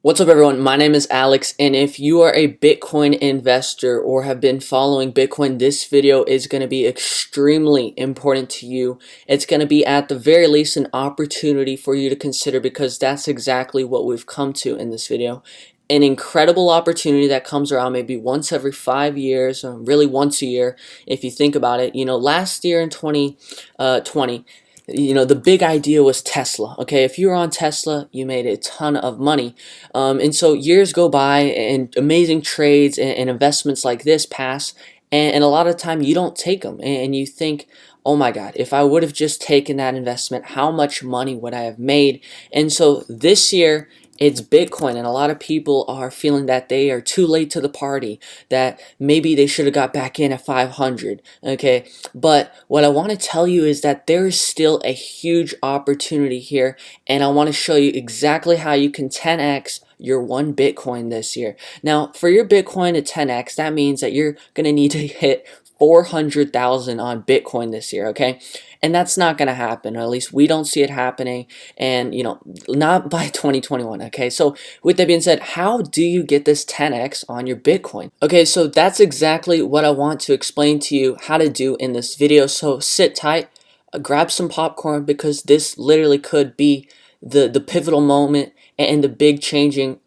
What's up, everyone? My name is Alex, and if you are a Bitcoin investor or have been following Bitcoin, this video is going to be extremely important to you. It's going to be at the very least an opportunity for you to consider, because that's exactly what we've come to in this video. An incredible opportunity that comes around maybe once every 5 years, or really once a year if you think about it. Last year in 2020, the big idea was Tesla. Okay, if you were on Tesla, you made a ton of money. And so years go by and amazing trades and investments like this pass, and a lot of time you don't take them, and you think, oh my God, if I would have just taken that investment, how much money would I have made? And so this year, it's Bitcoin, and a lot of people are feeling that they are too late to the party, that maybe they should have got back in at 500, okay? But what I want to tell you is that there is still a huge opportunity here, and I want to show you exactly how you can 10x your one Bitcoin this year. Now, for your Bitcoin to 10x, that means that you're going to need to hit 400,000 on Bitcoin this year, okay? And that's not going to happen, or at least we don't see it happening, and not by 2021, okay? So with that being said, how do you get this 10x on your Bitcoin? Okay, so that's exactly what I want to explain to you how to do in this video. So sit tight, grab some popcorn, because this literally could be the pivotal moment and the big changing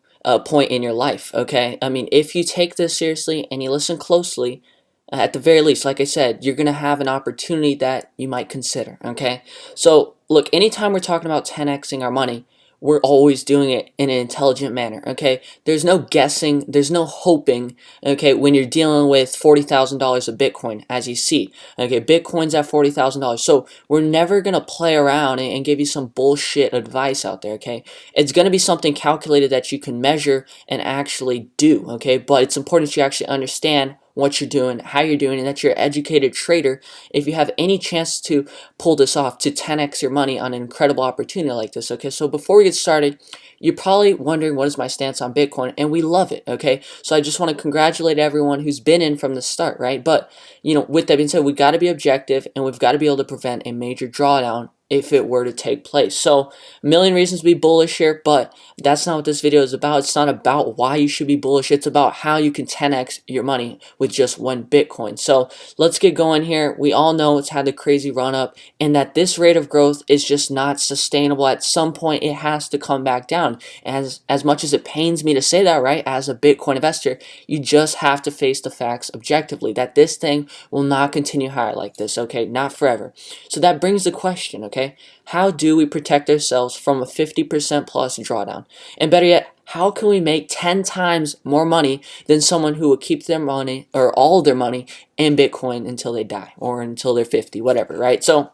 point in your life, okay? I mean, if you take this seriously and you listen closely, at the very least, like I said, you're going to have an opportunity that you might consider, okay? So, look, anytime we're talking about 10xing our money, we're always doing it in an intelligent manner, okay? There's no guessing, there's no hoping, okay, when you're dealing with $40,000 of Bitcoin, as you see, okay? Bitcoin's at $40,000, so we're never going to play around and give you some bullshit advice out there, okay? It's going to be something calculated that you can measure and actually do, okay? But it's important that you actually understand what you're doing, how you're doing, and that you're an educated trader if you have any chance to pull this off, to 10x your money on an incredible opportunity like this, okay? So before we get started, you're probably wondering, what is my stance on Bitcoin? And we love it, okay? So I just want to congratulate everyone who's been in from the start, right? But, with that being said, we've got to be objective, and we've got to be able to prevent a major drawdown if it were to take place. So, a million reasons to be bullish here, but that's not what this video is about. It's not about why you should be bullish. It's about how you can 10x your money with just one Bitcoin. So, let's get going here. We all know it's had the crazy run up, and that this rate of growth is just not sustainable. At some point, it has to come back down. As much as it pains me to say that, right, as a Bitcoin investor, you just have to face the facts objectively, that this thing will not continue higher like this, okay? Not forever. So that brings the question, okay? How do we protect ourselves from a 50% plus drawdown? And better yet, how can we make 10 times more money than someone who will keep their money, or all of their money, in Bitcoin until they die, or until they're 50, whatever, right? So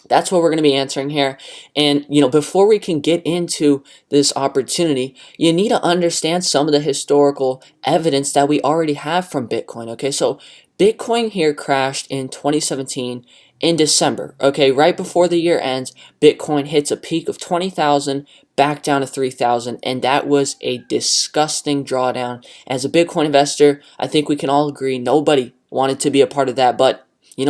that's what we're going to be answering here. And, before we can get into this opportunity, you need to understand some of the historical evidence that we already have from Bitcoin, okay? So Bitcoin here crashed in 2017 in December, okay? Right before the year ends, Bitcoin hits a peak of 20,000, back down to 3,000, and that was a disgusting drawdown. As a Bitcoin investor, I think we can all agree nobody wanted to be a part of that, but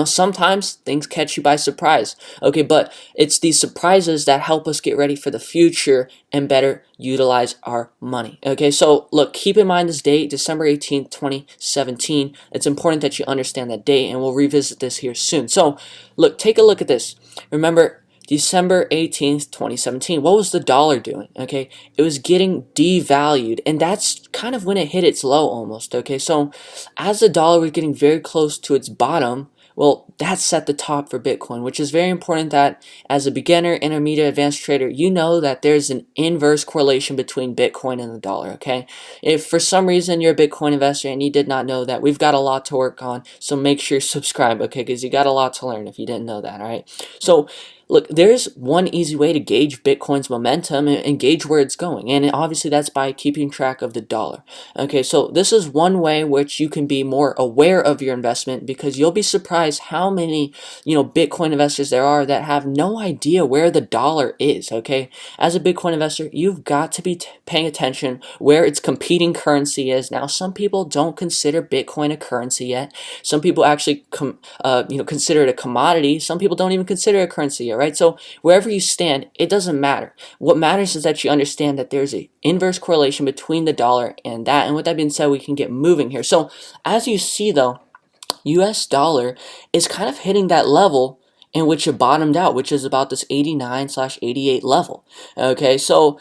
sometimes things catch you by surprise. Okay, but it's these surprises that help us get ready for the future and better utilize our money. Okay, so look, keep in mind this date, December 18th, 2017. It's important that you understand that date, and we'll revisit this here soon. So look, take a look at this. Remember, December 18th, 2017, what was the dollar doing? Okay, it was getting devalued, and that's kind of when it hit its low almost. Okay, so as the dollar was getting very close to its bottom, well, that's set the top for Bitcoin, which is very important that as a beginner, intermediate, advanced trader, you know that there's an inverse correlation between Bitcoin and the dollar, okay? If for some reason you're a Bitcoin investor and you did not know that, we've got a lot to work on, so make sure you subscribe, okay? Because you got a lot to learn if you didn't know that, all right? So, look, there's one easy way to gauge Bitcoin's momentum and gauge where it's going, and obviously that's by keeping track of the dollar. Okay, so this is one way which you can be more aware of your investment, because you'll be surprised how many, Bitcoin investors there are that have no idea where the dollar is, okay? As a Bitcoin investor, you've got to be paying attention where its competing currency is. Now, some people don't consider Bitcoin a currency yet. Some people actually consider it a commodity. Some people don't even consider it a currency yet, right? So wherever you stand, it doesn't matter. What matters is that you understand that there's an inverse correlation between the dollar and that. And with that being said, we can get moving here. So as you see though, US dollar is kind of hitting that level in which it bottomed out, which is about this 89/88 level. Okay, so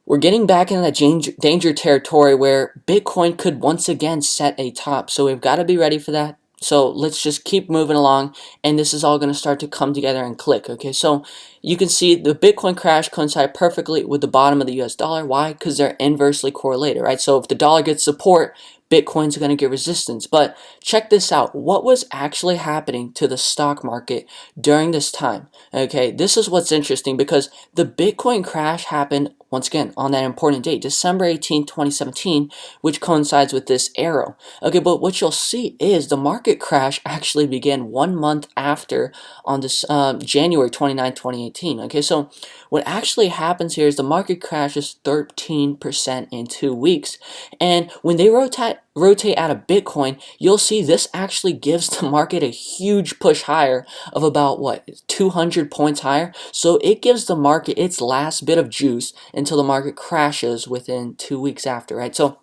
we're getting back into that danger territory where Bitcoin could once again set a top. So we've got to be ready for that. So let's just keep moving along, and this is all going to start to come together and click. Okay, so you can see the Bitcoin crash coincide perfectly with the bottom of the US dollar. Why? Because they're inversely correlated, right? So if the dollar gets support, Bitcoin's going to get resistance. But check this out. What was actually happening to the stock market during this time? Okay, this is what's interesting because the Bitcoin crash happened once again on that important date, December 18, 2017, which coincides with this arrow. Okay, but what you'll see is the market crash actually began 1 month after on this January 29, 2018. Okay, so what actually happens here is the market crashes 13% in 2 weeks. And when they rotate out of Bitcoin, you'll see this actually gives the market a huge push higher of about, what, 200 points higher? So it gives the market its last bit of juice until the market crashes within 2 weeks after, right? So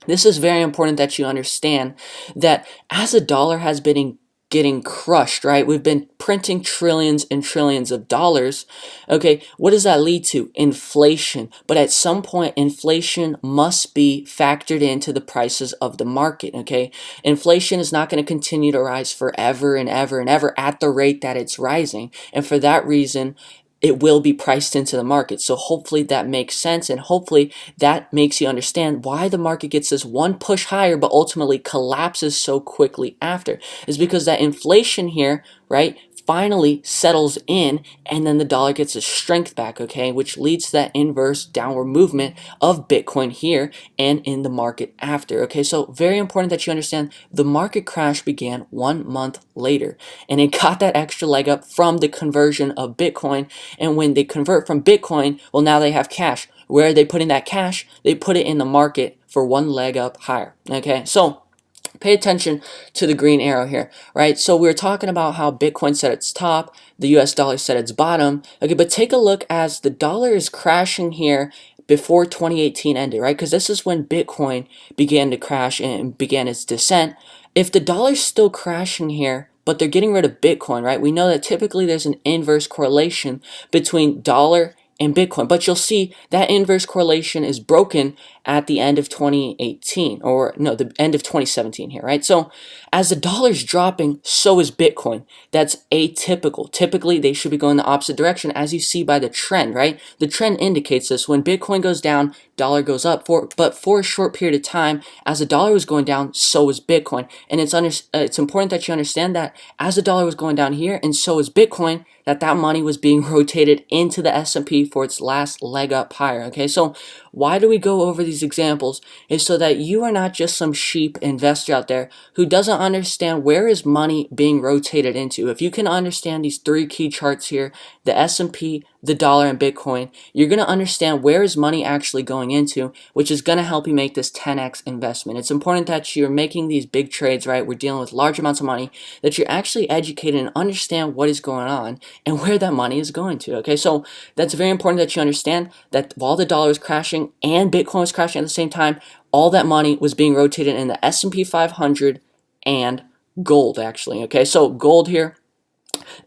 this is very important that you understand that as the dollar has been getting crushed, right? We've been printing trillions and trillions of dollars. Okay, what does that lead to? Inflation. But at some point, inflation must be factored into the prices of the market, okay? Inflation is not going to continue to rise forever and ever and ever at the rate that it's rising. And for that reason, it will be priced into the market. So hopefully that makes sense, and hopefully that makes you understand why the market gets this one push higher but ultimately collapses so quickly after. Is because that inflation here, right, finally settles in, and then the dollar gets its strength back, okay, which leads to that inverse downward movement of Bitcoin here and in the market after. Okay, so very important that you understand the market crash began 1 month later, and it got that extra leg up from the conversion of Bitcoin. And when they convert from Bitcoin, well, now they have cash. Where are they putting that cash? They put it in the market for one leg up higher. Okay, so pay attention to the green arrow here, right? So we were talking about how Bitcoin set its top, the US dollar set its bottom. Okay, but take a look as the dollar is crashing here before 2018 ended, right? Because this is when Bitcoin began to crash and began its descent. If the dollar's still crashing here, but they're getting rid of Bitcoin, right? We know that typically there's an inverse correlation between dollar and Bitcoin, but you'll see that inverse correlation is broken at the end of 2018, or no, the end of 2017 here, right? So as the dollar's dropping, so is Bitcoin. That's atypical. Typically, they should be going the opposite direction, as you see by the trend, right? The trend indicates this. When Bitcoin goes down, dollar goes up. But for a short period of time, as the dollar was going down, so was Bitcoin. And it's important that you understand that as the dollar was going down here, and so is Bitcoin, that money was being rotated into the S&P for its last leg up higher. Okay, so why do we go over these examples? Is so that you are not just some sheep investor out there who doesn't understand where is money being rotated into. If you can understand these 3 key charts here, the S&P, the dollar, and Bitcoin, you're going to understand where is money actually going into, which is going to help you make this 10x investment. It's important that you're making these big trades, right? We're dealing with large amounts of money, that you're actually educated and understand what is going on and where that money is going to. Okay, so that's very important that you understand that while the dollar was crashing and Bitcoin was crashing at the same time, all that money was being rotated in the S&P 500 and gold, actually. Okay, so gold here,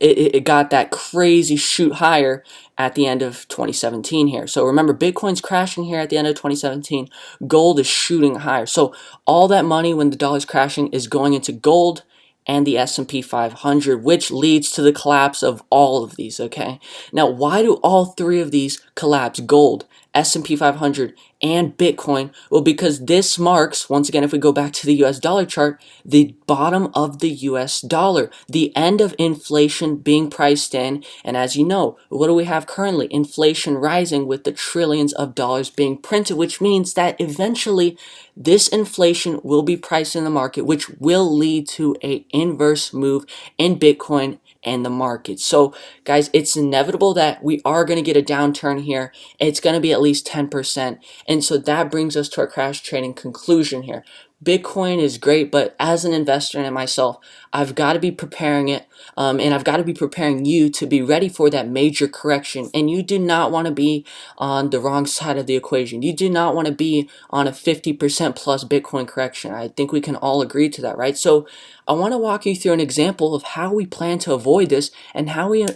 it got that crazy shoot higher at the end of 2017 here. So remember, Bitcoin's crashing here at the end of 2017. Gold is shooting higher. So all that money when the dollar's crashing is going into gold and the S&P 500, which leads to the collapse of all of these, okay? Now, why do all 3 of these collapse? Gold, S&P 500, and Bitcoin? Well, because this marks, once again, if we go back to the US dollar chart, the bottom of the US dollar, the end of inflation being priced in. And as you know, what do we have currently? Inflation rising with the trillions of dollars being printed, which means that eventually this inflation will be priced in the market, which will lead to an inverse move in Bitcoin and the market. So guys, it's inevitable that we are going to get a downturn here. It's going to be at least 10%. And so that brings us to our crash trading conclusion here. Bitcoin is great, but as an investor and myself, I've got to be preparing it, and I've got to be preparing you to be ready for that major correction. And you do not want to be on the wrong side of the equation. You do not want to be on a 50% plus Bitcoin correction. I think we can all agree to that, right? So I want to walk you through an example of how we plan to avoid this and how we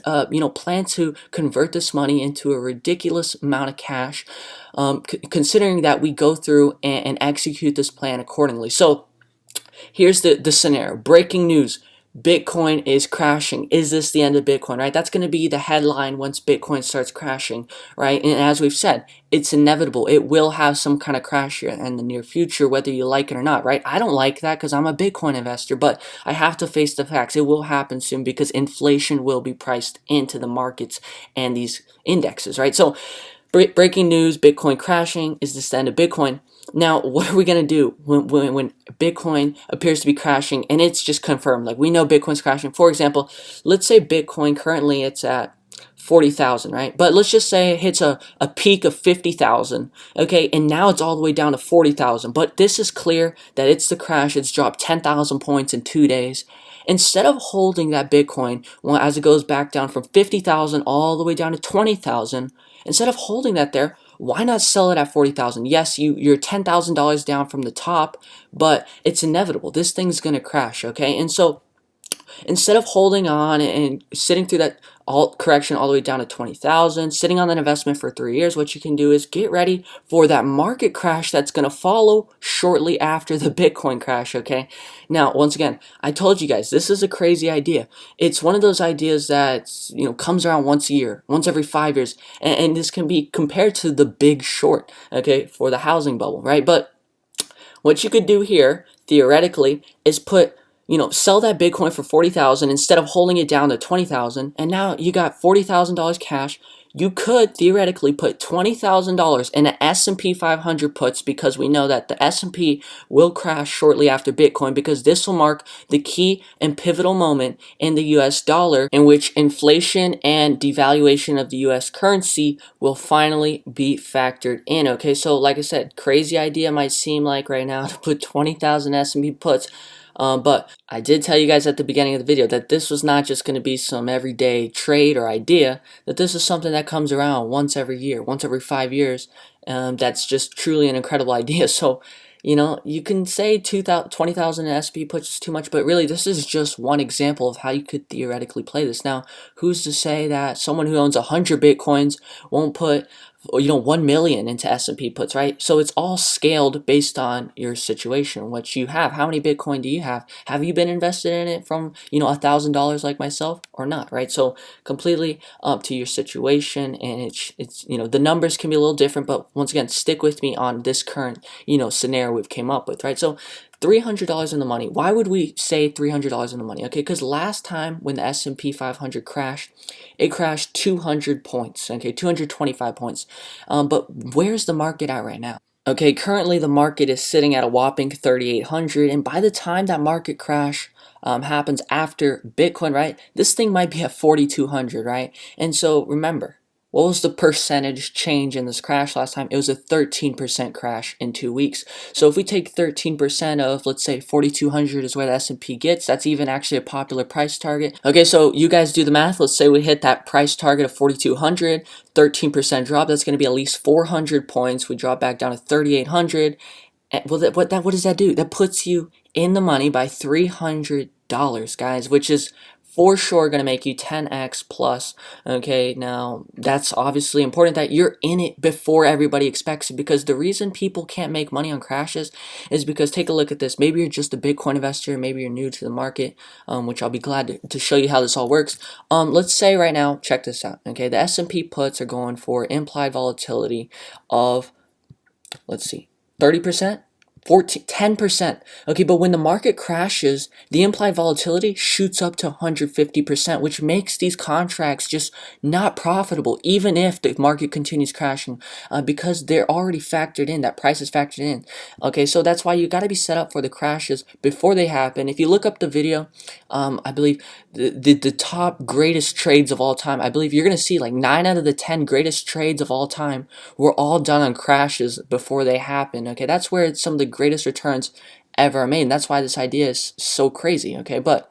plan to convert this money into a ridiculous amount of cash, considering that we go through and execute this plan accordingly. So here's the scenario. Breaking news. Bitcoin is crashing. Is this the end of Bitcoin, right? That's going to be the headline once Bitcoin starts crashing, right? And as we've said, it's inevitable. It will have some kind of crash here in the near future, whether you like it or not, right? I don't like that because I'm a Bitcoin investor, but I have to face the facts. It will happen soon because inflation will be priced into the markets and these indexes, right? So breaking news, Bitcoin crashing. Is this the end of Bitcoin? Now, what are we going to do when Bitcoin appears to be crashing and it's just confirmed? Like, we know Bitcoin's crashing. For example, let's say Bitcoin currently it's at 40,000, right? But let's just say it hits a peak of 50,000, okay? And now it's all the way down to 40,000. But this is clear that it's the crash. It's dropped 10,000 points in 2 days. Instead of holding that Bitcoin, well, as it goes back down from 50,000 all the way down to 20,000, instead of holding that there, why not sell it at 40,000? Yes, you're $10,000 down from the top, but it's inevitable. This thing's gonna crash, okay? And so instead of holding on and sitting through that correction all the way down to 20,000, sitting on that investment for 3 years, what you can do is get ready for that market crash that's going to follow shortly after the Bitcoin crash, okay? Now, once again, I told you guys, this is a crazy idea. It's one of those ideas that, comes around once a year, once every 5 years, and this can be compared to the Big Short, okay, for the housing bubble, right? But what you could do here, theoretically, is sell that Bitcoin for 40,000 instead of holding it down to 20,000, and now you got $40,000 cash. You could theoretically put $20,000 in an S&P 500 puts, because we know that the S&P will crash shortly after Bitcoin, because this will mark the key and pivotal moment in the US dollar in which inflation and devaluation of the US currency will finally be factored in. Okay, so like I said, crazy idea might seem like right now to put 20,000 S&P puts. But I did tell you guys at the beginning of the video that this was not just going to be some everyday trade or idea, that this is something that comes around once every year, once every 5 years. That's just truly an incredible idea. So, you can say 20,000 in SP puts is too much, but really this is just one example of how you could theoretically play this. Now, who's to say that someone who owns 100 Bitcoins won't put 1 million into S&P puts, right? So it's all scaled based on your situation, what you have. How many Bitcoin do you have? Have you been invested in it from, $1,000 like myself or not, right? So completely up to your situation, and it's the numbers can be a little different, but once again, stick with me on this current, scenario we've came up with, right? So $300 in the money. Why would we say $300 in the money? Okay, because last time when the S&P 500 crashed, it crashed 200 points, okay, 225 points. But where's the market at right now? Okay, currently the market is sitting at a whopping 3,800, and by the time that market crash happens after Bitcoin, right, this thing might be at 4,200, right? And so remember, what was the percentage change in this crash last time? It was a 13% crash in 2 weeks. So if we take 13% of, let's say, 4,200 is where the S&P gets, that's even actually a popular price target. Okay, so you guys do the math. Let's say we hit that price target of 4,200, 13% drop. That's going to be at least 400 points. We drop back down to 3,800. Well, what does that do? That puts you in the money by $300, guys, which is for sure going to make you 10x plus. Okay, now that's obviously important that you're in it before everybody expects it, because the reason people can't make money on crashes is because, take a look at this. Maybe you're just a Bitcoin investor, maybe you're new to the market, which I'll be glad to show you how this all works. Let's say right now, check this out. Okay, the S&P puts are going for implied volatility of, let's see, 30%? 10%. Okay, but when the market crashes, the implied volatility shoots up to 150%, which makes these contracts just not profitable, even if the market continues crashing, because they're already factored in. That price is factored in. Okay, so that's why you got to be set up for the crashes before they happen. If you look up the video, I believe the top greatest trades of all time, I believe you're going to see like 9 out of the 10 greatest trades of all time were all done on crashes before they happen. Okay, that's where some of the greatest returns ever are made. And that's why this idea is so crazy, okay? But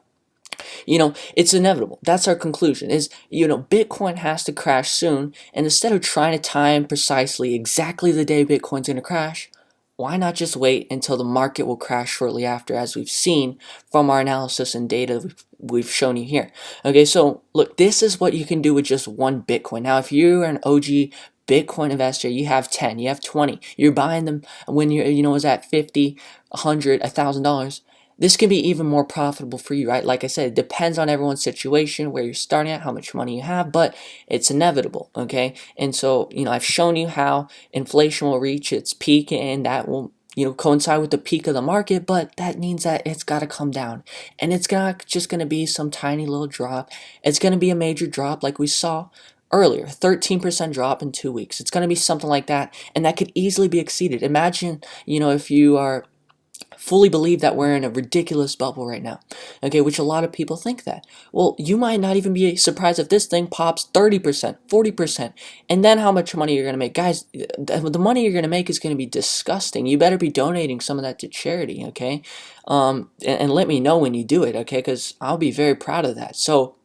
it's inevitable. That's our conclusion is, Bitcoin has to crash soon. And instead of trying to time precisely exactly the day Bitcoin's going to crash, why not just wait until the market will crash shortly after, as we've seen from our analysis and data we've shown you here. Okay, so look, this is what you can do with just one Bitcoin. Now, if you're an OG Bitcoin investor, you have 10, you have 20, you're buying them when it's at 50, 100, $1,000. This can be even more profitable for you, right? Like I said, it depends on everyone's situation, where you're starting at, how much money you have, but it's inevitable, okay? And so, I've shown you how inflation will reach its peak, and that will, coincide with the peak of the market, but that means that it's got to come down. And it's not just going to be some tiny little drop. It's going to be a major drop like we saw earlier, 13% drop in 2 weeks. It's going to be something like that, and that could easily be exceeded. Imagine, if you are fully believe that we're in a ridiculous bubble right now, okay, which a lot of people think that. Well, you might not even be surprised if this thing pops 30%, 40%, and then how much money you're going to make. Guys, the money you're going to make is going to be disgusting. You better be donating some of that to charity, okay? And let me know when you do it, okay, because I'll be very proud of that. So,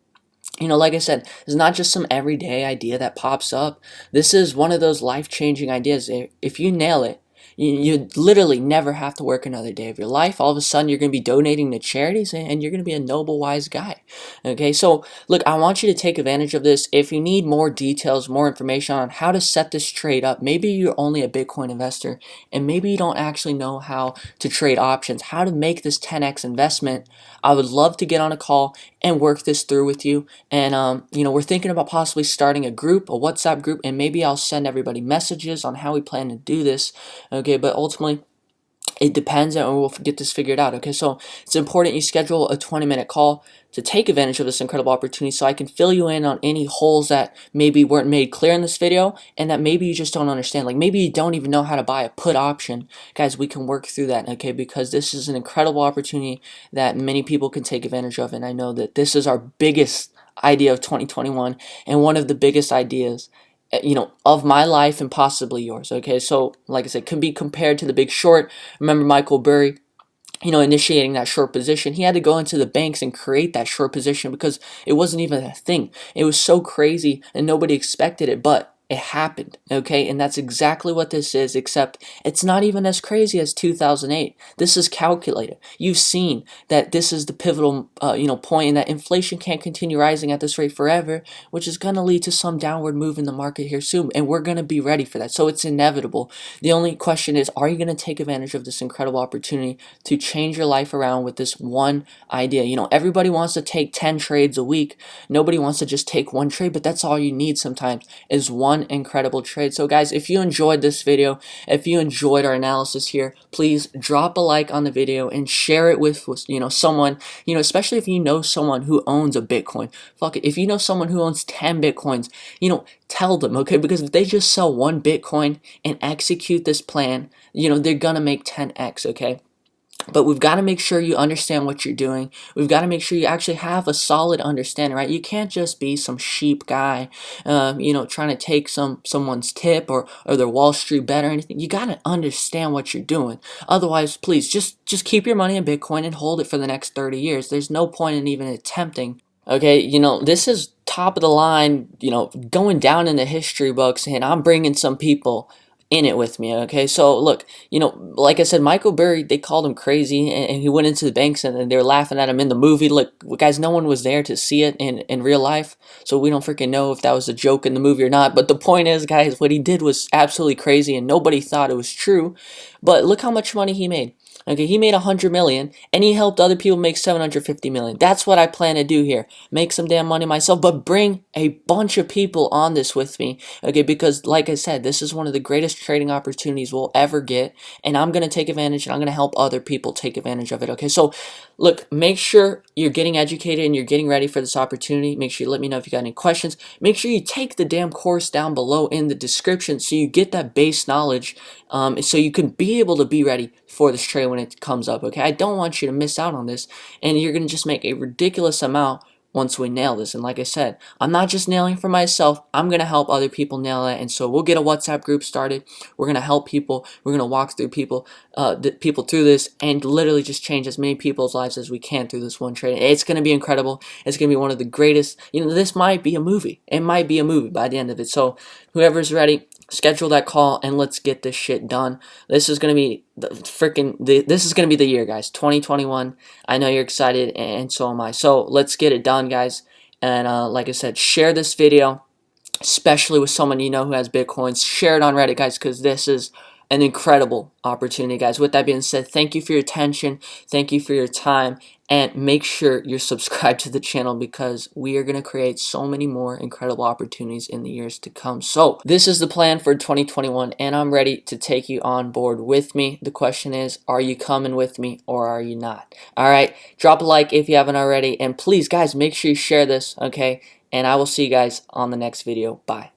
like I said, it's not just some everyday idea that pops up. This is one of those life-changing ideas. If you nail it, you literally never have to work another day of your life. All of a sudden, you're going to be donating to charities, and you're going to be a noble, wise guy. Okay, so look, I want you to take advantage of this. If you need more details, more information on how to set this trade up, maybe you're only a Bitcoin investor, and maybe you don't actually know how to trade options, how to make this 10x investment, I would love to get on a call and work this through with you. And, we're thinking about possibly starting a group, a WhatsApp group, and maybe I'll send everybody messages on how we plan to do this. Okay, but ultimately, it depends, and we'll get this figured out. Okay, so it's important you schedule a 20-minute call to take advantage of this incredible opportunity, so I can fill you in on any holes that maybe weren't made clear in this video, and that maybe you just don't understand. Like, maybe you don't even know how to buy a put option. Guys, we can work through that, okay, because this is an incredible opportunity that many people can take advantage of. And I know that this is our biggest idea of 2021, and one of the biggest ideas of my life, and possibly yours. Okay, so like I said, can be compared to the Big Short. Remember Michael Burry, initiating that short position. He had to go into the banks and create that short position because it wasn't even a thing. It was so crazy and nobody expected it, but it happened, okay? And that's exactly what this is, except it's not even as crazy as 2008. This is calculated. You've seen that this is the pivotal, point, and that inflation can't continue rising at this rate forever, which is going to lead to some downward move in the market here soon, and we're going to be ready for that. So it's inevitable. The only question is, are you going to take advantage of this incredible opportunity to change your life around with this one idea? Everybody wants to take 10 trades a week. Nobody wants to just take one trade, but that's all you need sometimes is one incredible trade. So guys, if you enjoyed this video, if you enjoyed our analysis here, please drop a like on the video and share it with someone, especially if you know someone who owns a Bitcoin. Fuck it, if you know someone who owns 10 Bitcoins, tell them, okay? Because if they just sell one Bitcoin and execute this plan, they're gonna make 10x, okay? But we've got to make sure you understand what you're doing. We've got to make sure you actually have a solid understanding, right? You can't just be some sheep guy, trying to take someone's tip or their Wall Street bet or anything. You got to understand what you're doing. Otherwise, please just keep your money in Bitcoin and hold it for the next 30 years. There's no point in even attempting. Okay, this is top of the line, going down in the history books, and I'm bringing some people in it with me. Okay, so look, like I said, Michael Burry, they called him crazy, and he went into the banks, and they were laughing at him in the movie. Look, guys, no one was there to see it in real life, so we don't freaking know if that was a joke in the movie or not. But the point is, guys, what he did was absolutely crazy, and nobody thought it was true. But look how much money he made. Okay, he made 100 million, and he helped other people make 750 million. That's what I plan to do here. Make some damn money myself, but bring a bunch of people on this with me. Okay, because like I said, this is one of the greatest trading opportunities we'll ever get, and I'm going to take advantage, and I'm going to help other people take advantage of it. Okay, so look, make sure you're getting educated and you're getting ready for this opportunity. Make sure you let me know if you got any questions. Make sure you take the damn course down below in the description so you get that base knowledge, so you can be able to be ready for this trade when it comes up. Okay, I don't want you to miss out on this, and you're going to just make a ridiculous amount once we nail this. And like I said, I'm not just nailing for myself, I'm going to help other people nail it. And so we'll get a WhatsApp group started. We're going to help people. We're going to walk through people through this and literally just change as many people's lives as we can through this one trade. It's going to be incredible. It's going to be one of the greatest. This might be a movie. It might be a movie by the end of it. So whoever's ready, schedule that call and let's get this shit done. This is going to be this is going to be the year, guys. 2021. I know you're excited and so am I. So let's get it done, guys. And like I said, share this video, especially with someone you know who has Bitcoins. Share it on Reddit, guys, because this is an incredible opportunity, guys. With that being said, thank you for your attention. Thank you for your time. And make sure you're subscribed to the channel because we are going to create so many more incredible opportunities in the years to come. So this is the plan for 2021, and I'm ready to take you on board with me. The question is, are you coming with me or are you not? All right, drop a like if you haven't already. And please, guys, make sure you share this, okay? And I will see you guys on the next video. Bye.